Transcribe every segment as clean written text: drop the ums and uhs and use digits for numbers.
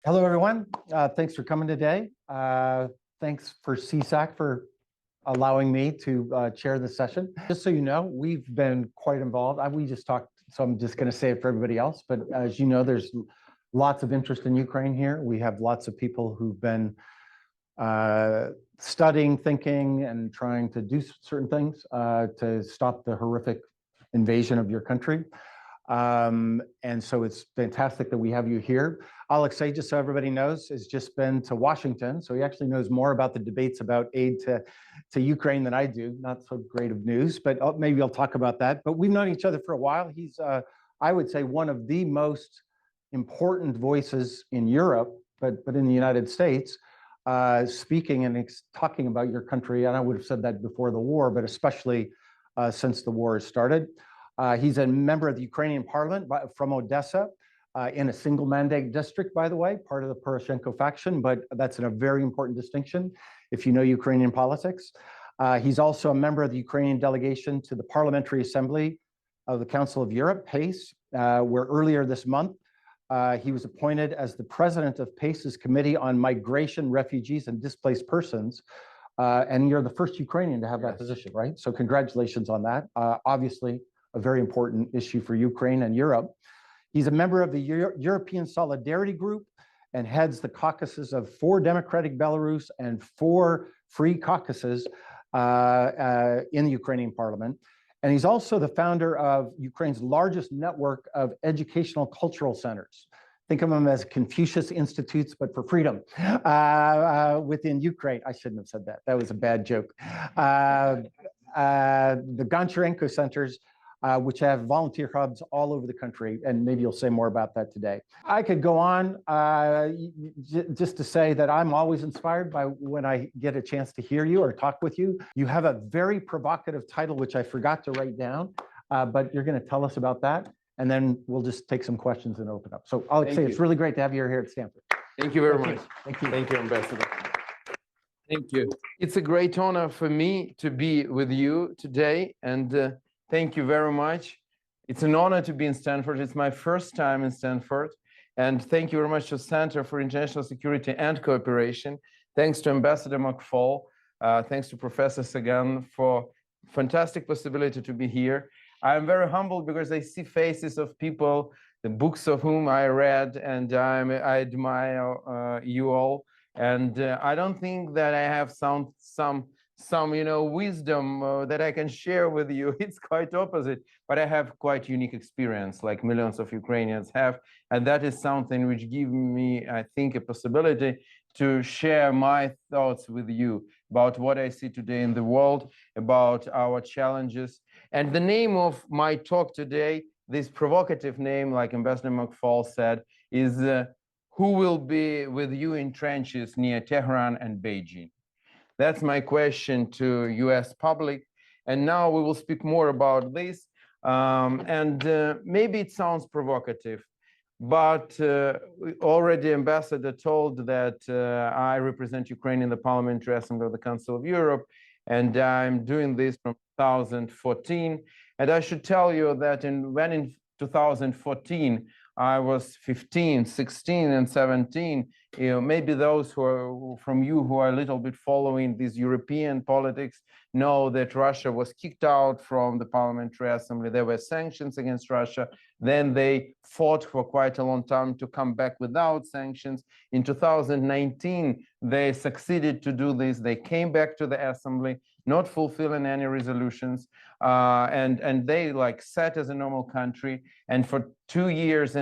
Hello, everyone. Thanks for coming today. Thanks for CSAC for allowing me to chair this session. Just so you know, we've been quite involved. We just talked, so I'm just going to say it for everybody else. But as you know, there's lots of interest in Ukraine here. We have lots of people who've been studying, thinking, and trying to do certain things to stop the horrific invasion of your country. And so it's fantastic that we have you here. Alexei, just so everybody knows, has just been to Washington. So he actually knows more about the debates about aid to Ukraine than I do. Not so great of news, but maybe I'll talk about that. But we've known each other for a while. He's, I would say, one of the most important voices in Europe, but in the United States, speaking and talking about your country. And I would have said that before the war, but especially since the war has started. He's a member of the Ukrainian parliament from Odessa in a single mandate district, by the way, part of the Poroshenko faction, but that's a very important distinction if you know Ukrainian politics. He's also a member of the Ukrainian delegation to the Parliamentary Assembly of the Council of Europe, PACE, where earlier this month, he was appointed as the president of PACE's Committee on Migration, Refugees, and Displaced Persons. And you're the first Ukrainian to have that position, right? So congratulations on that. Obviously, a very important issue for Ukraine and Europe. He's a member of the European Solidarity Group and heads the caucuses of 4 Democratic Belarus and 4 Free Caucasus in the Ukrainian parliament. And he's also the founder of Ukraine's largest network of educational cultural centers. Think of them as Confucius Institutes, but for freedom within Ukraine. I shouldn't have said that. That was a bad joke. The Gончаренко centers, which have volunteer hubs all over the country, and maybe you'll say more about that today. I could go on just to say that I'm always inspired by when I get a chance to hear you or talk with you. You have a very provocative title, which I forgot to write down, but you're going to tell us about that, and then we'll just take some questions and open up. So Alexei, it's really great to have you here at Stanford. Thank you very much. Thank you. Thank you, Ambassador. Thank you. It's a great honor for me to be with you today, and thank you very much. It's an honor to be in Stanford. It's my first time in Stanford. And thank you very much to Center for International Security and Cooperation. Thanks to Ambassador McFall. Thanks to Professor Sagan for fantastic possibility to be here. I'm very humbled because I see faces of people, the books of whom I read, and I admire you all. And I don't think that I have some wisdom that I can share with you. It's quite opposite, but I have quite unique experience like millions of Ukrainians have. And that is something which gives me, I think, a possibility to share my thoughts with you about what I see today in the world, about our challenges. And the name of my talk today, this provocative name, like Ambassador McFall said, is Who Will Be With You in Trenches Near Tehran and Beijing? That's my question to US public. And now we will speak more about this. Maybe it sounds provocative, but already Ambassador told that I represent Ukraine in the Parliamentary Assembly of the Council of Europe, and I'm doing this from 2014. And I should tell you that when in 2014, I was 15, 16, and 17. Maybe those from you who are a little bit following these European politics know that Russia was kicked out from the Parliamentary Assembly. There were sanctions against Russia. Then they fought for quite a long time to come back without sanctions. In 2019, they succeeded to do this. They came back to the Assembly, not fulfilling any resolutions, and they sat as a normal country. And for 2.5 years,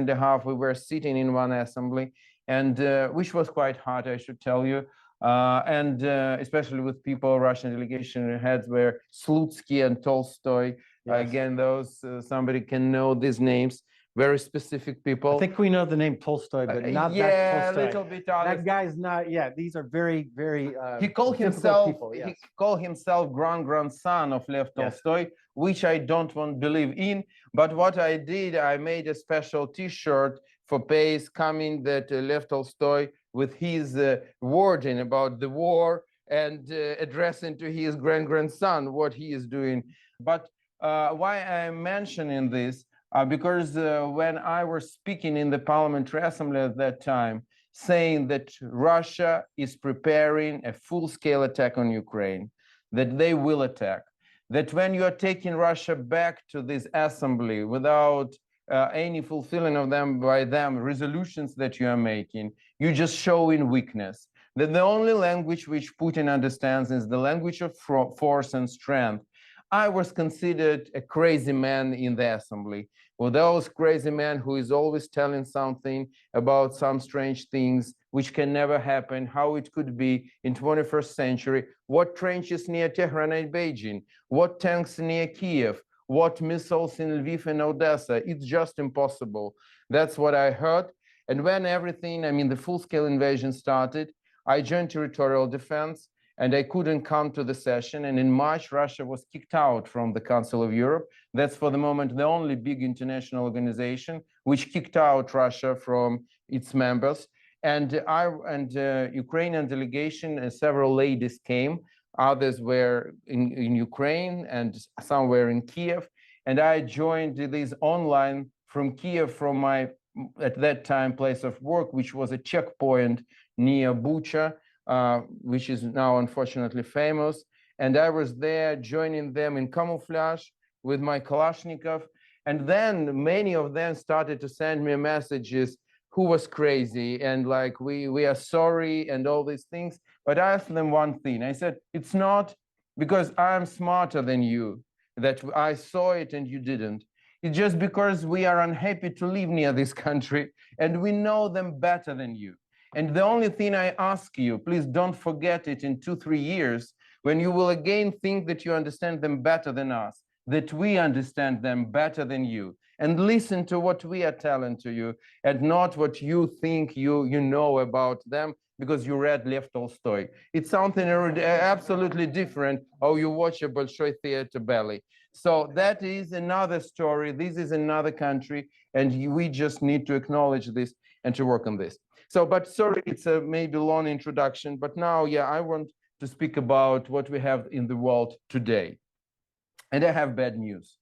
we were sitting in one assembly, and which was quite hard, I should tell you. Especially with people, Russian delegation heads were Slutsky and Tolstoy. Yes. Again, those somebody can know these names. Very specific people. I think we know the name Tolstoy, but not that Tolstoy. Yeah, a little bit. That guy's not. Yeah, these are very, very. He called himself. People, yes. He called himself grandson of Lev Tolstoy, yes. Which I don't want to believe in. But what I did, I made a special T-shirt for PACE coming that Lev Tolstoy with his wording about the war and addressing to his grandson what he is doing. But why I'm mentioning this? Because when I was speaking in the Parliamentary Assembly at that time, saying that Russia is preparing a full-scale attack on Ukraine, that they will attack, that when you are taking Russia back to this assembly without any fulfilling of them by them resolutions that you are making, you're just showing weakness, that the only language which Putin understands is the language of force and strength. I was considered a crazy man in the assembly, with those crazy men who is always telling something about some strange things which can never happen, how it could be in 21st century, what trenches near Tehran and Beijing, what tanks near Kiev, what missiles in Lviv and Odessa. It's just impossible. That's what I heard. And when everything, I mean, the full-scale invasion started, I joined territorial defense, and I couldn't come to the session. And in March, Russia was kicked out from the Council of Europe. That's for the moment the only big international organization which kicked out Russia from its members. And Ukrainian delegation, several ladies came. Others were in Ukraine and some were in Kiev. And I joined this online from Kiev, from my, at that time, place of work, which was a checkpoint near Bucha, which is now unfortunately famous. And I was there joining them in camouflage with my Kalashnikov. And then many of them started to send me messages who was crazy and like, we are sorry and all these things. But I asked them one thing. I said, it's not because I'm smarter than you that I saw it and you didn't. It's just because we are unhappy to live near this country and we know them better than you. And the only thing I ask you, please don't forget it in 2-3 years, when you will again think that you understand them better than us, that we understand them better than you, and listen to what we are telling to you, and not what you think you know about them because you read Lev Tolstoy. It's something absolutely different, or you watch a Bolshoi theater ballet. So that is another story. This is another country, and we just need to acknowledge this and to work on this. So, but sorry, it's a maybe long introduction, but now, yeah, I want to speak about what we have in the world today. And I have bad news.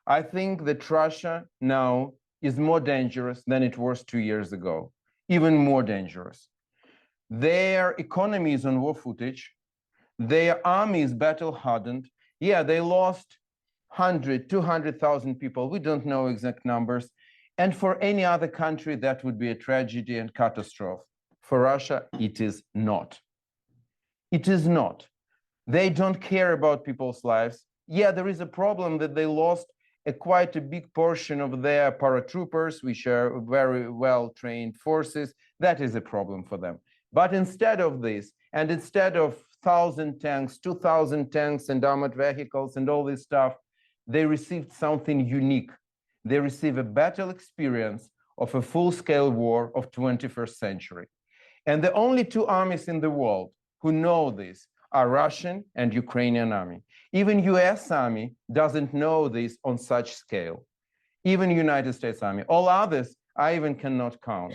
I think that Russia now is more dangerous than it was 2 years ago, even more dangerous. Their economy is on war footage. Their army is battle-hardened. Yeah, they lost 100, 200,000 people. We don't know exact numbers. And for any other country, that would be a tragedy and catastrophe. For Russia, it is not. It is not. They don't care about people's lives. Yeah, there is a problem that they lost quite a big portion of their paratroopers, which are very well-trained forces. That is a problem for them. But instead of this, and instead of 1,000 tanks, 2,000 tanks and armored vehicles and all this stuff, they received something unique. They receive a battle experience of a full-scale war of 21st century. And the only two armies in the world who know this are Russian and Ukrainian army. Even US Army doesn't know this on such scale. Even United States Army. All others I even cannot count.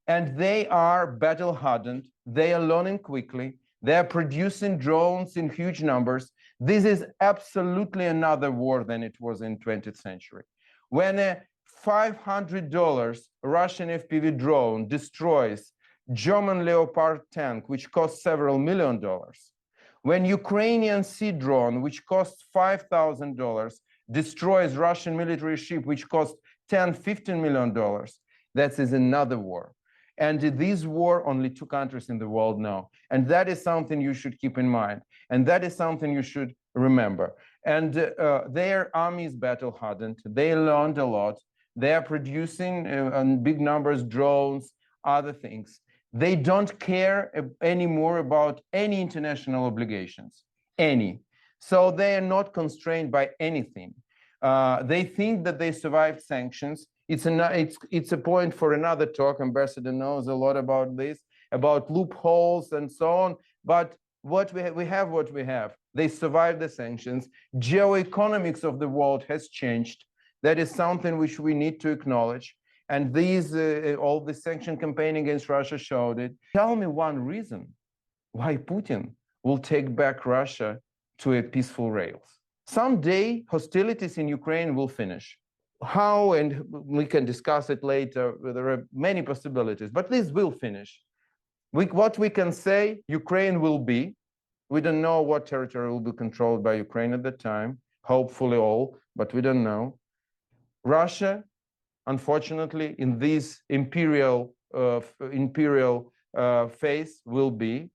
And they are battle-hardened. They are learning quickly. They are producing drones in huge numbers. This is absolutely another war than it was in 20th century. When a $500 Russian FPV drone destroys German Leopard tank, which costs several $1 million, when Ukrainian Sea drone, which costs $5,000, destroys Russian military ship, which costs $10, $15 million, that is another war. And this war, only 2 countries in the world know. And that is something you should keep in mind. And that is something you should remember. And their army is battle-hardened. They learned a lot. They are producing in big numbers drones, other things. They don't care anymore about any international obligations, any. So they are not constrained by anything. They think that they survived sanctions. It's a point for another talk. Ambassador knows a lot about this, about loopholes and so on. But what we have what we have. They survived the sanctions. Geoeconomics of the world has changed. That is something which we need to acknowledge. And these, all the sanction campaign against Russia showed it. Tell me one reason why Putin will take back Russia to a peaceful rails. Someday, hostilities in Ukraine will finish. How, and we can discuss it later, there are many possibilities, but this will finish. What we can say, Ukraine will be. We don't know what territory will be controlled by Ukraine at the time. Hopefully all, but we don't know. Russia, unfortunately, in this imperial phase will be,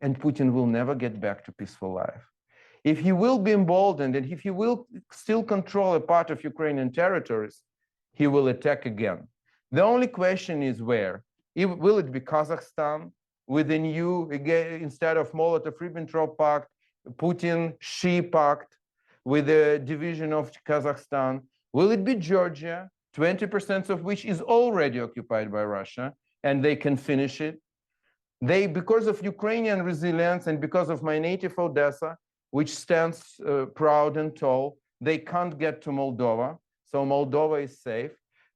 and Putin will never get back to peaceful life. If he will be emboldened and if he will still control a part of Ukrainian territories, he will attack again. The only question is where. Will it be Kazakhstan with the new, again, instead of Molotov-Ribbentrop Pact, Putin-Xi Pact with the division of Kazakhstan? Will it be Georgia, 20% of which is already occupied by Russia, and they can finish it? They, because of Ukrainian resilience and because of my native Odessa, which stands proud and tall, they can't get to Moldova. So Moldova is safe,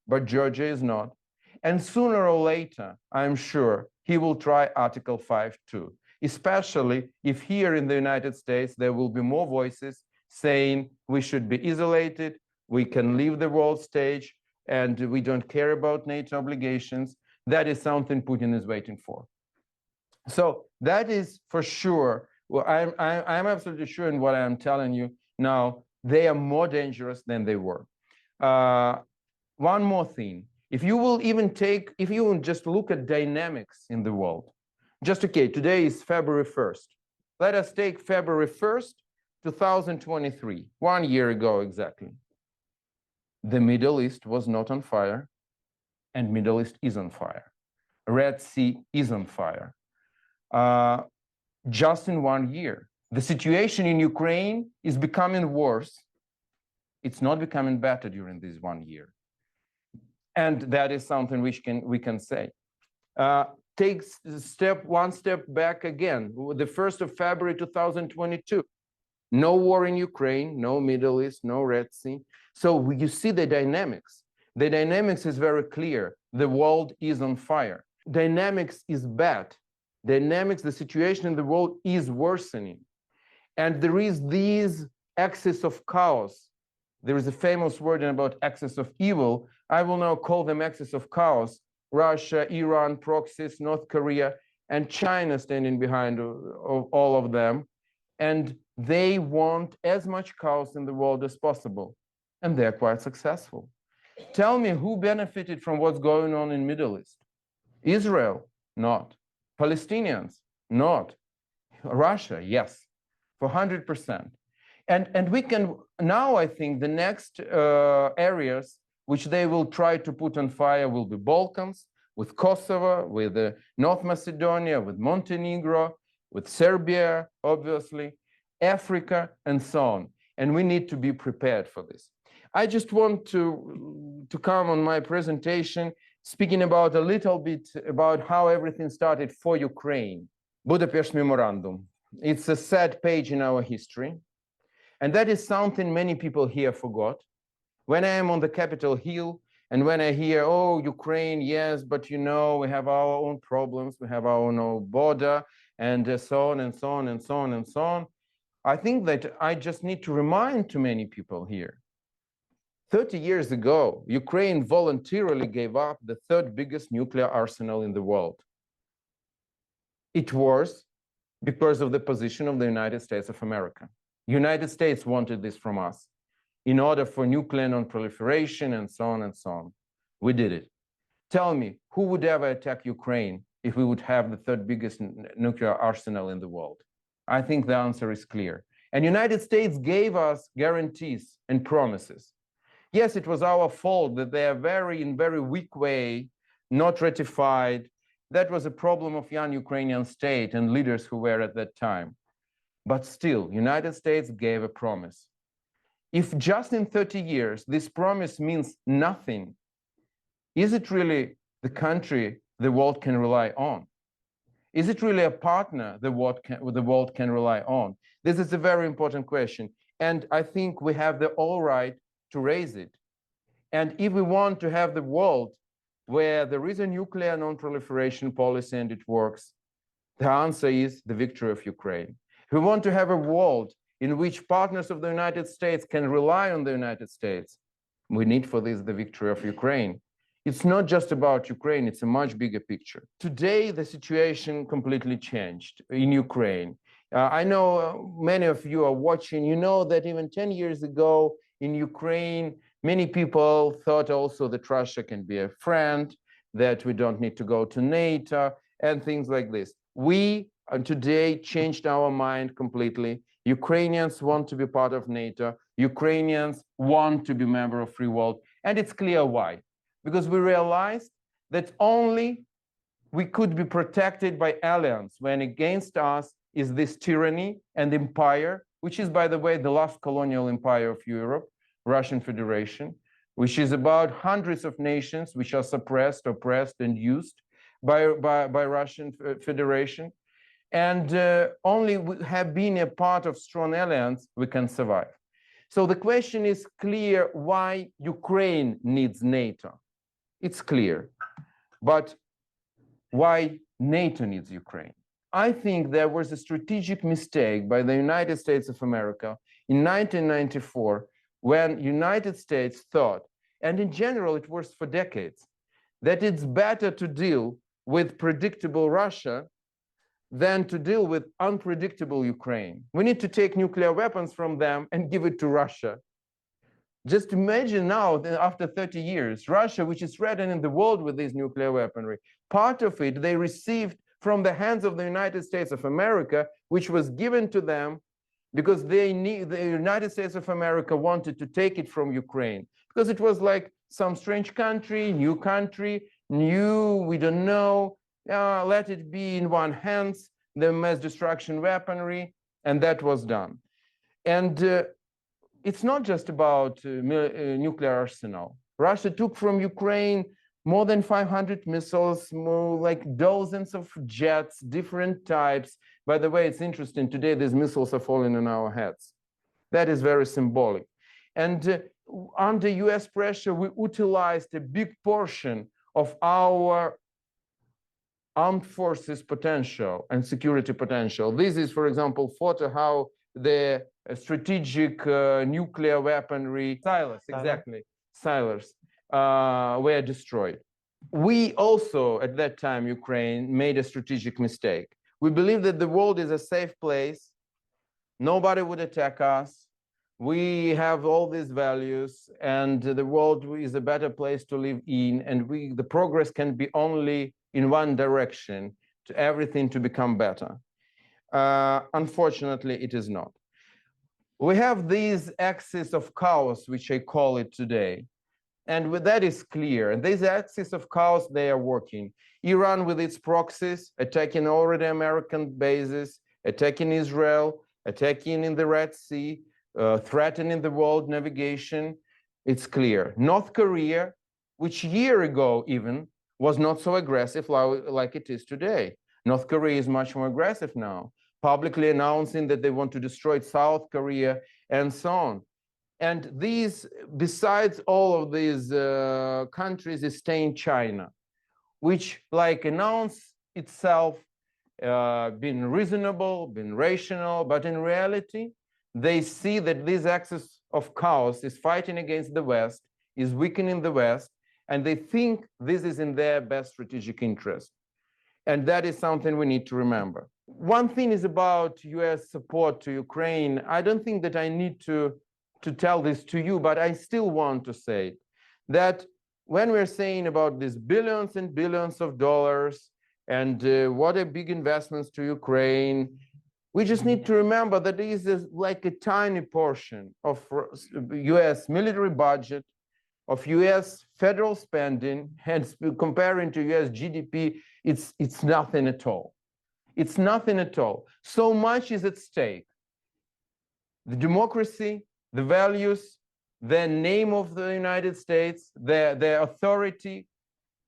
but Georgia is not. And sooner or later, I'm sure, he will try Article 5 too, especially if here in the United States, there will be more voices saying we should be isolated, we can leave the world stage, and we don't care about NATO obligations. That is something Putin is waiting for. So that is for sure. Well, I'm absolutely sure in what I'm telling you now, they are more dangerous than they were. One more thing. If you will just look at dynamics in the world, just okay, today is February 1st. Let us take February 1st, 2023, 1 year ago exactly. The Middle East was not on fire, and Middle East is on fire. Red Sea is on fire. Just in 1 year. The situation in Ukraine is becoming worse. It's not becoming better during this 1 year. And that is something which we can say. Take one step back again. The 1st of February 2022. No war in Ukraine, no Middle East, no Red Sea. So you see the dynamics. The dynamics is very clear. The world is on fire. Dynamics is bad. Dynamics, the situation in the world is worsening. And there is this axis of chaos. There is a famous word about axis of evil. I will now call them axis of chaos. Russia, Iran, proxies, North Korea, and China standing behind all of them. And they want as much chaos in the world as possible. And they're quite successful. Tell me who benefited from what's going on in Middle East? Israel? Not. Palestinians? Not. Russia? Yes, for 100%. And we can, now I think the next areas which they will try to put on fire will be Balkans, with Kosovo, with North Macedonia, with Montenegro, with Serbia, obviously, Africa, and so on. And we need to be prepared for this. I just want to come on my presentation speaking about a little bit about how everything started for Ukraine. Budapest Memorandum. It's a sad page in our history. And that is something many people here forgot. When I am on the Capitol Hill and when I hear, oh, Ukraine, yes, but you know, we have our own problems, we have our own border, and so on and so on and so on and so on. I think that I just need to remind too many people here. 30 years ago, Ukraine voluntarily gave up the third biggest nuclear arsenal in the world. It was because of the position of the United States of America. United States wanted this from us in order for nuclear non-proliferation and so on and so on. We did it. Tell me, who would ever attack Ukraine if we would have the third biggest nuclear arsenal in the world? I think the answer is clear. And United States gave us guarantees and promises. Yes, it was our fault that they are in very weak way, not ratified. That was a problem of young Ukrainian state and leaders who were at that time. But still, United States gave a promise. If just in 30 years, this promise means nothing, is it really the country the world can rely on? Is it really a partner the world can rely on? This is a very important question. And I think we have the all right to raise it. And if we want to have the world where there is a nuclear non-proliferation policy and it works, the answer is the victory of Ukraine. If we want to have a world in which partners of the United States can rely on the United States, we need for this the victory of Ukraine. It's not just about Ukraine, it's a much bigger picture. Today, the situation completely changed in Ukraine. I know many of you are watching, you know that even 10 years ago in Ukraine, many people thought also that Russia can be a friend, that we don't need to go to NATO, and things like this. We today changed our mind completely. Ukrainians want to be part of NATO. Ukrainians want to be member of free world. And it's clear why. Because we realized that only we could be protected by alliance when against us is this tyranny and empire, which is, by the way, the last colonial empire of Europe, Russian Federation, which is about hundreds of nations which are suppressed, oppressed, and used by Russian Federation. And only have been a part of strong alliance, we can survive. So the question is clear why Ukraine needs NATO. It's clear. But why NATO needs Ukraine? I think there was a strategic mistake by the United States of America in 1994 when United States thought, and in general it was for decades, that it's better to deal with predictable Russia than to deal with unpredictable Ukraine. We need to take nuclear weapons from them and give it to Russia. Just imagine now, after 30 years, Russia, which is threatening the world with this nuclear weaponry, part of it they received from the hands of the United States of America, which was given to them because the United States of America wanted to take it from Ukraine. Because it was like some strange country, new, we don't know, let it be in one hands, the mass destruction weaponry, and that was done. And it's not just about nuclear arsenal. Russia took from Ukraine more than 500 missiles, more like dozens of jets, different types. By the way, it's interesting, today these missiles are falling on our heads. That is very symbolic. And under US pressure, we utilized a big portion of our armed forces potential and security potential. This is, for example, photo how the strategic nuclear weaponry silos, exactly, silos, were destroyed. We also, at that time, Ukraine, made a strategic mistake. We believed that the world is a safe place. Nobody would attack us. We have all these values, and the world is a better place to live in, and the progress can be only in one direction, to everything to become better. Unfortunately, it is not. We have these axis of chaos, which I call it today. And that is clear. And these axis of chaos, they are working. Iran with its proxies, attacking already American bases, attacking Israel, attacking in the Red Sea, threatening the world navigation. It's clear. North Korea, which a year ago even was not so aggressive like it is today. North Korea is much more aggressive now, publicly announcing that they want to destroy South Korea and so on. And these, besides all of these countries, is staying China, which like announced itself being reasonable, being rational, but in reality, they see that this axis of chaos is fighting against the West, is weakening the West, and they think this is in their best strategic interest. And that is something we need to remember. One thing is about US support to Ukraine. I don't think that I need to tell this to you, but I still want to say that when we're saying about these billions and billions of dollars and what are big investments to Ukraine, we just need to remember that this is like a tiny portion of US military budget, of US federal spending, hence comparing to US GDP, it's nothing at all. It's nothing at all. So much is at stake. The democracy, the values, the name of the United States, their authority,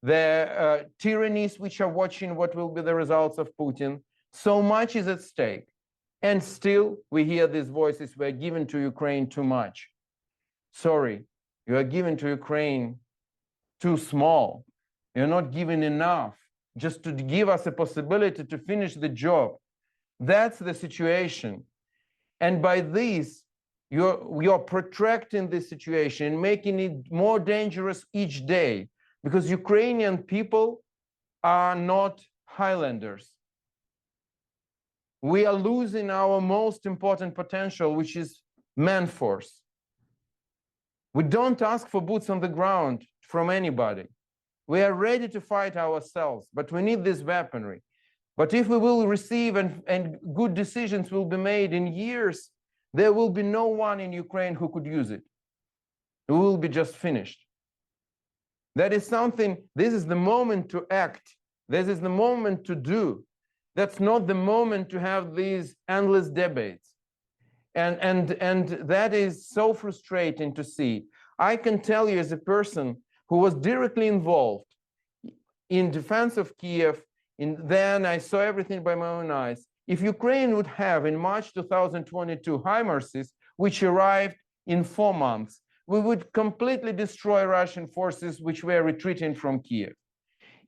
their tyrannies which are watching what will be the results of Putin. So much is at stake. And still we hear these voices, we're giving to Ukraine too much. Sorry, you are giving to Ukraine too small. You're not giving enough just to give us a possibility to finish the job. That's the situation. And by this, you're protracting this situation, making it more dangerous each day. because Ukrainian people are not Highlanders. We are losing our most important potential, which is man force. We don't ask for boots on the ground from anybody. We are ready to fight ourselves, but we need this weaponry. But if we will receive and good decisions will be made in years, there will be no one in Ukraine who could use it. We will be just finished. That is something, this is the moment to act. This is the moment to do. That's not the moment to have these endless debates. And that is so frustrating to see. I can tell you as a person who was directly involved in defense of Kiev, then I saw everything by my own eyes. If Ukraine would have in March 2022 HIMARSes, which arrived in 4 months, we would completely destroy Russian forces which were retreating from Kiev.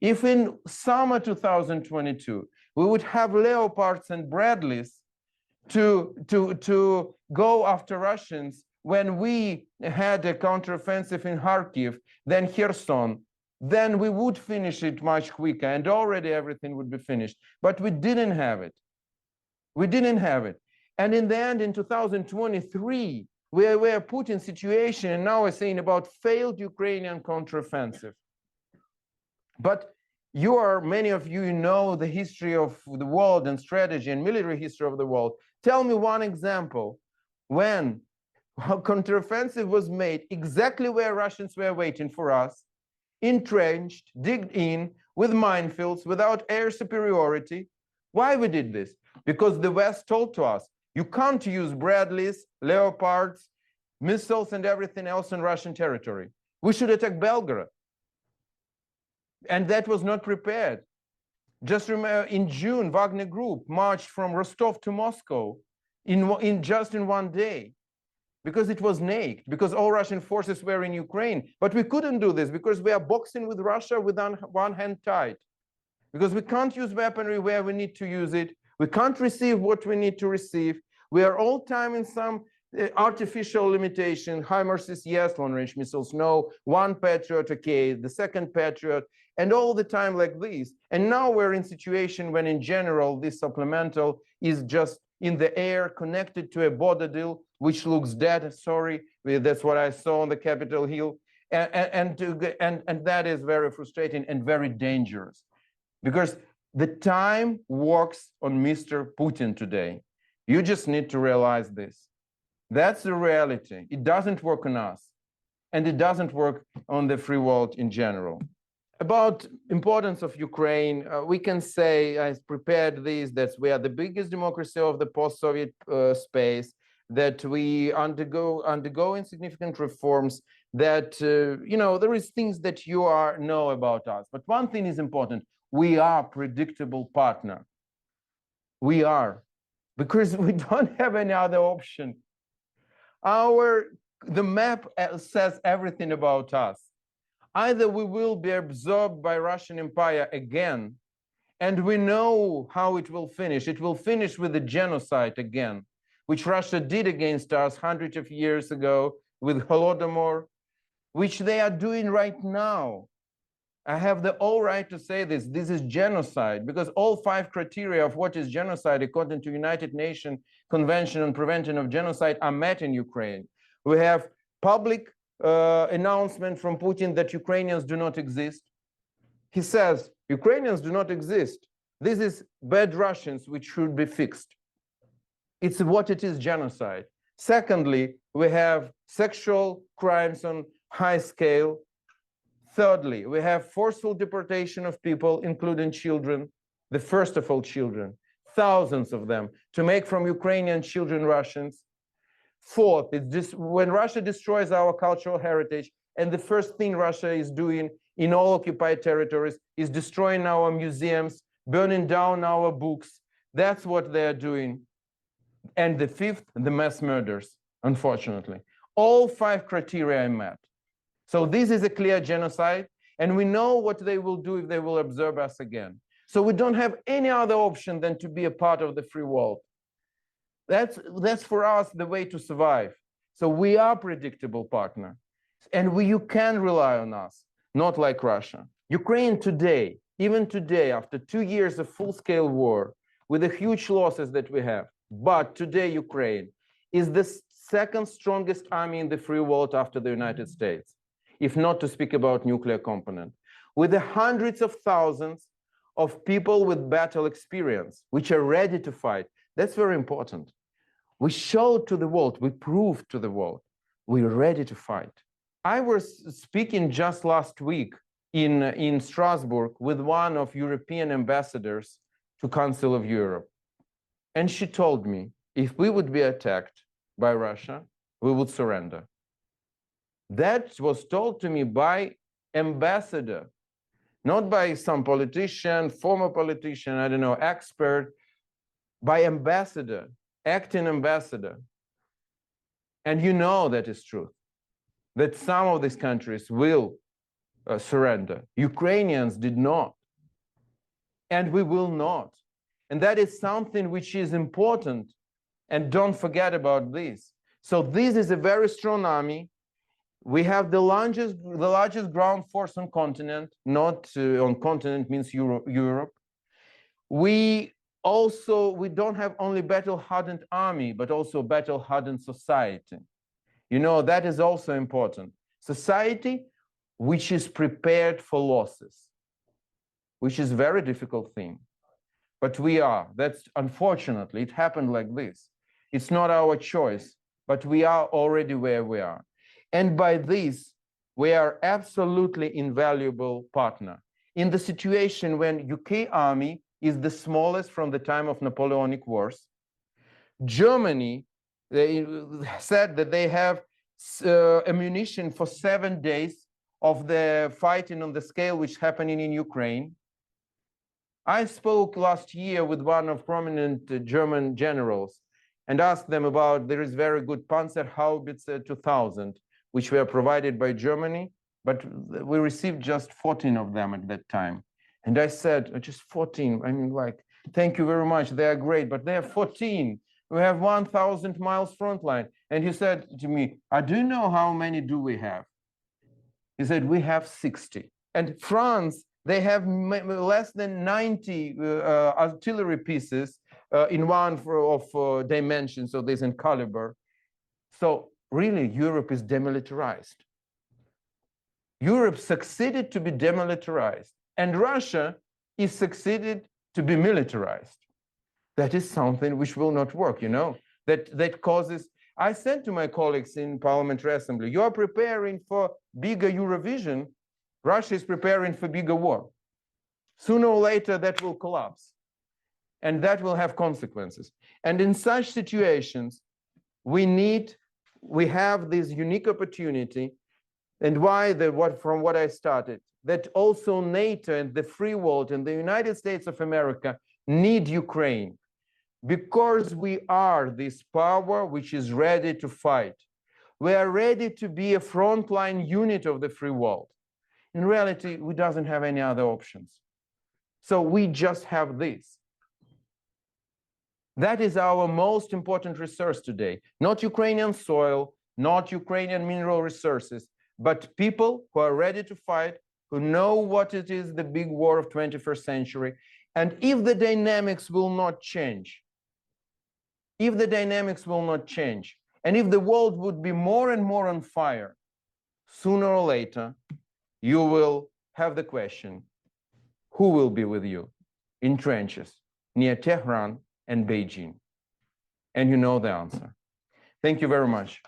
If in summer 2022, we would have Leopards and Bradleys to go after Russians when we had a counteroffensive in Kharkiv, then Kherson, then we would finish it much quicker and already everything would be finished. But we didn't have it. We didn't have it. And in the end, in 2023, we were put in situation, and now we're saying about failed Ukrainian counteroffensive. But many of you know the history of the world and strategy and military history of the world. Tell me one example when a counteroffensive was made exactly where Russians were waiting for us, entrenched, digged in, with minefields, without air superiority. Why we did this? Because the West told to us, you can't use Bradleys, Leopards, missiles, and everything else in Russian territory. We should attack Belgorod. And that was not prepared. Just remember, in June, Wagner Group marched from Rostov to Moscow just in 1 day, because it was naked, because all Russian forces were in Ukraine. But we couldn't do this because we are boxing with Russia with one hand tied. Because we can't use weaponry where we need to use it. We can't receive what we need to receive. We are all time in some artificial limitation. HIMARSes, yes. Long-range missiles, no. One Patriot, okay. The second Patriot, and all the time like this. And now we're in a situation when, in general, this supplemental is just in the air, connected to a border deal, which looks dead. Sorry, that's what I saw on the Capitol Hill, and that is very frustrating and very dangerous, because the time works on Mr. Putin today. You just need to realize this. That's the reality. It doesn't work on us, and it doesn't work on the free world in general. About importance of Ukraine, we can say, I prepared this, that we are the biggest democracy of the post-Soviet space, that we undergoing significant reforms, that there is things that you know about us. But one thing is important: we are a predictable partner. We are, because we don't have any other option. The map says everything about us. Either we will be absorbed by Russian Empire again, and we know how it will finish. It will finish with a genocide again, which Russia did against us hundreds of years ago with Holodomor, which they are doing right now. I have the all right to say this. This is genocide, because all 5 criteria of what is genocide, according to United Nations Convention on Prevention of Genocide, are met in Ukraine. We have public announcement from Putin that Ukrainians do not exist. He says, Ukrainians do not exist. This is bad Russians, which should be fixed. It's what it is, genocide. Secondly, we have sexual crimes on high scale. Thirdly, we have forceful deportation of people, including children, the first of all children, thousands of them, to make from Ukrainian children Russians. Fourth, it's just when Russia destroys our cultural heritage, and the first thing Russia is doing in all occupied territories is destroying our museums, burning down our books. That's what they're doing. And the fifth, the mass murders, unfortunately. All 5 criteria are met. So this is a clear genocide, and we know what they will do if they will observe us again. So we don't have any other option than to be a part of the free world. That's for us the way to survive. So we are a predictable partner, and you can rely on us. not like Russia. Ukraine today, even today, after 2 years of full-scale war, with the huge losses that we have, but today Ukraine is the second strongest army in the free world after the United States, if not to speak about nuclear component, with the hundreds of thousands of people with battle experience, which are ready to fight. That's very important. We showed to the world, we proved to the world, we're ready to fight. I was speaking just last week in Strasbourg with one of European ambassadors to Council of Europe. And she told me, if we would be attacked by Russia, we would surrender. That was told to me by ambassador, not by some politician, former politician, I don't know, expert, by ambassador, acting ambassador. And you know that is true, that some of these countries will surrender. Ukrainians did not, and we will not. And that is something which is important, and don't forget about this. So this is a very strong army. We have the largest ground force on continent, not on continent means Europe. We don't have only battle-hardened army, but also battle-hardened society. You know, that is also important. Society which is prepared for losses, which is a very difficult thing. But we are. That's unfortunately, it happened like this. It's not our choice, but we are already where we are. And by this, we are absolutely invaluable partner. In the situation when UK army is the smallest from the time of Napoleonic Wars, Germany, they said that they have ammunition for 7 days of the fighting on the scale which is happening in Ukraine. I spoke last year with one of prominent German generals and asked them about, there is very good Panzerhaubitze 2000, which were provided by Germany, but we received just 14 of them at that time. And I said, just 14, I mean, like, thank you very much, they are great, but they are 14. We have 1,000 miles front line. And he said to me, I do know how many do we have? He said, we have 60. And France, they have less than 90 artillery pieces in one of dimensions, so this in caliber. So really, Europe is demilitarized. Europe succeeded to be demilitarized, and Russia is succeeded to be militarized. That is something which will not work, you know, that causes. I said to my colleagues in Parliamentary Assembly, you are preparing for bigger Eurovision, Russia is preparing for bigger war. Sooner or later, that will collapse, and that will have consequences. And in such situations, we have this unique opportunity, and from what I started, that also NATO and the free world and the United States of America need Ukraine, because we are this power which is ready to fight. We are ready to be a frontline unit of the free world. In reality, we doesn't have any other options. So we just have this. That is our most important resource today. Not Ukrainian soil, not Ukrainian mineral resources, but people who are ready to fight, who know what it is, the big war of 21st century. And if the dynamics will not change, and if the world would be more and more on fire, sooner or later, you will have the question, who will be with you in trenches near Tehran and Beijing? And you know the answer. Thank you very much.